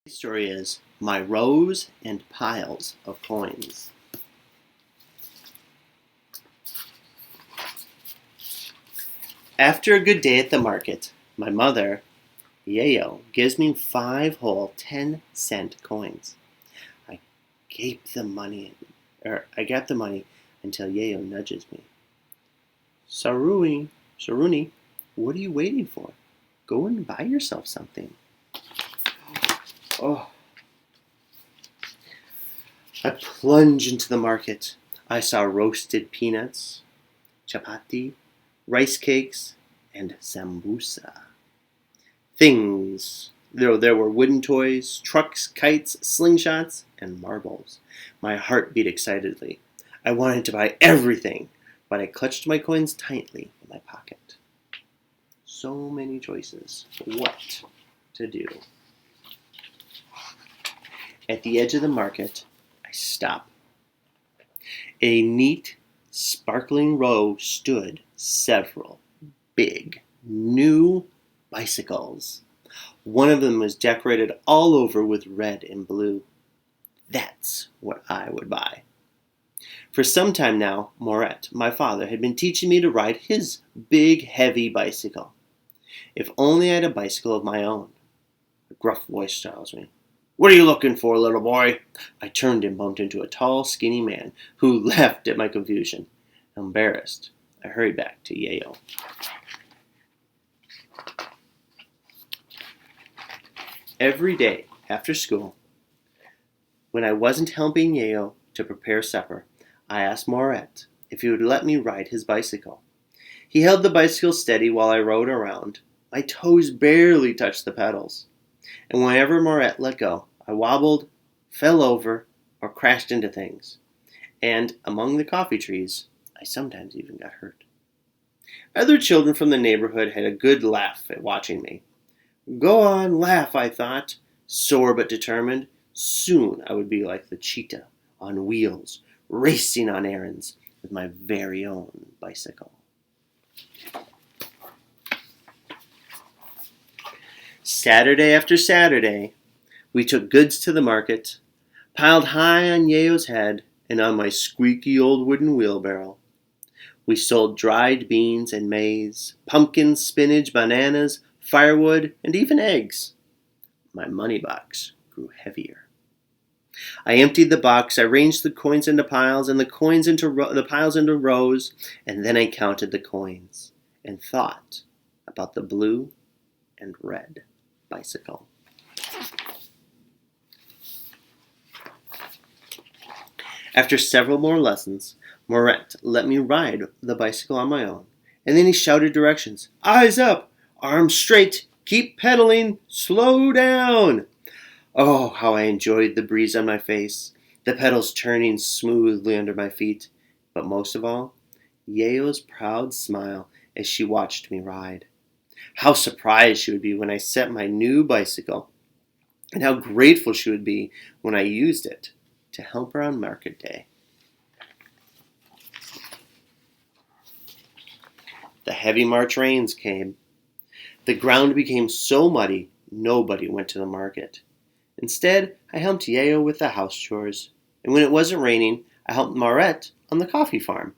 The story is my rows and piles of coins. After a good day at the market, my mother, Yayo, gives me 5 whole 10-cent coins. I I got the money until Yayo nudges me. Saruni, what are you waiting for? Go and buy yourself something. Oh. I plunge into the market. I saw roasted peanuts, chapati, rice cakes, and sambusa. Things. There were wooden toys, trucks, kites, slingshots, and marbles. My heart beat excitedly. I wanted to buy everything, but I clutched my coins tightly in my pocket. So many choices. What to do? At the edge of the market, I stop. A neat, sparkling row stood several big, new bicycles. One of them was decorated all over with red and blue. That's what I would buy. For some time now, Moret, my father, had been teaching me to ride his big, heavy bicycle. If only I had a bicycle of my own. A gruff voice tells me, "What are you looking for, little boy?" I turned and bumped into a tall, skinny man who laughed at my confusion. Embarrassed, I hurried back to Yayo. Every day after school, when I wasn't helping Yayo to prepare supper, I asked Moret if he would let me ride his bicycle. He held the bicycle steady while I rode around. My toes barely touched the pedals. And whenever Moret let go, I wobbled, fell over, or crashed into things. And among the coffee trees, I sometimes even got hurt. Other children from the neighborhood had a good laugh at watching me. Go on, laugh, I thought, sore but determined. Soon I would be like the cheetah on wheels, racing on errands with my very own bicycle. Saturday after Saturday, we took goods to the market, piled high on Yayo's head and on my squeaky old wooden wheelbarrow. We sold dried beans and maize, pumpkins, spinach, bananas, firewood, and even eggs. My money box grew heavier. I emptied the box, I arranged the coins into piles and the piles into rows, and then I counted the coins and thought about the blue and red bicycle. After several more lessons, Moret let me ride the bicycle on my own, and then he shouted directions. Eyes up! Arms straight! Keep pedaling! Slow down! Oh, how I enjoyed the breeze on my face, the pedals turning smoothly under my feet, but most of all, Yayo's proud smile as she watched me ride. How surprised she would be when I set my new bicycle, and how grateful she would be when I used it to help her on market day. The heavy March rains came. The ground became so muddy, nobody went to the market. Instead, I helped Yayo with the house chores, and when it wasn't raining, I helped Moret on the coffee farm.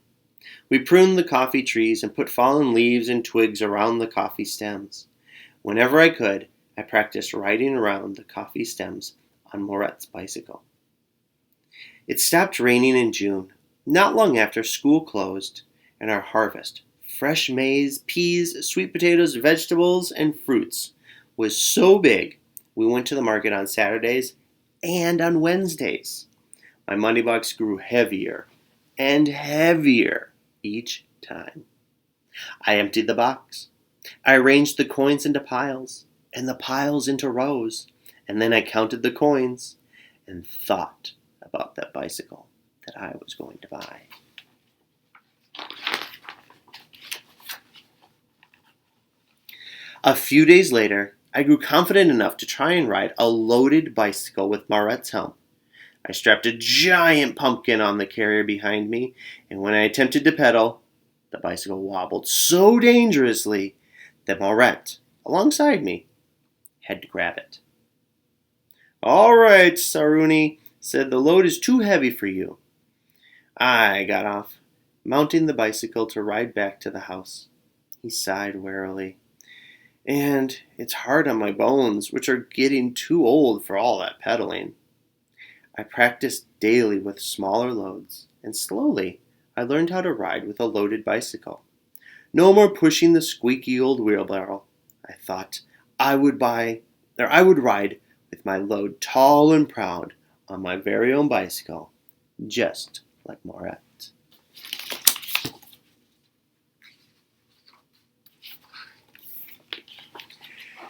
We pruned the coffee trees and put fallen leaves and twigs around the coffee stems. Whenever I could, I practiced riding around the coffee stems on Moret's bicycle. It stopped raining in June, not long after school closed, and our harvest, fresh maize, peas, sweet potatoes, vegetables, and fruits, was so big we went to the market on Saturdays and on Wednesdays. My money box grew heavier and heavier each time. I emptied the box. I arranged the coins into piles and the piles into rows, and then I counted the coins and thought about that bicycle that I was going to buy. A few days later, I grew confident enough to try and ride a loaded bicycle with Moret's help. I strapped a giant pumpkin on the carrier behind me, and when I attempted to pedal, the bicycle wobbled so dangerously that Moret, alongside me, had to grab it. All right, Saruni said, the load is too heavy for you. I got off, mounting the bicycle to ride back to the house. He sighed wearily. And it's hard on my bones, which are getting too old for all that pedaling. I practiced daily with smaller loads, and slowly I learned how to ride with a loaded bicycle. No more pushing the squeaky old wheelbarrow. I thought I would ride with my load tall and proud on my very own bicycle, just like Moret.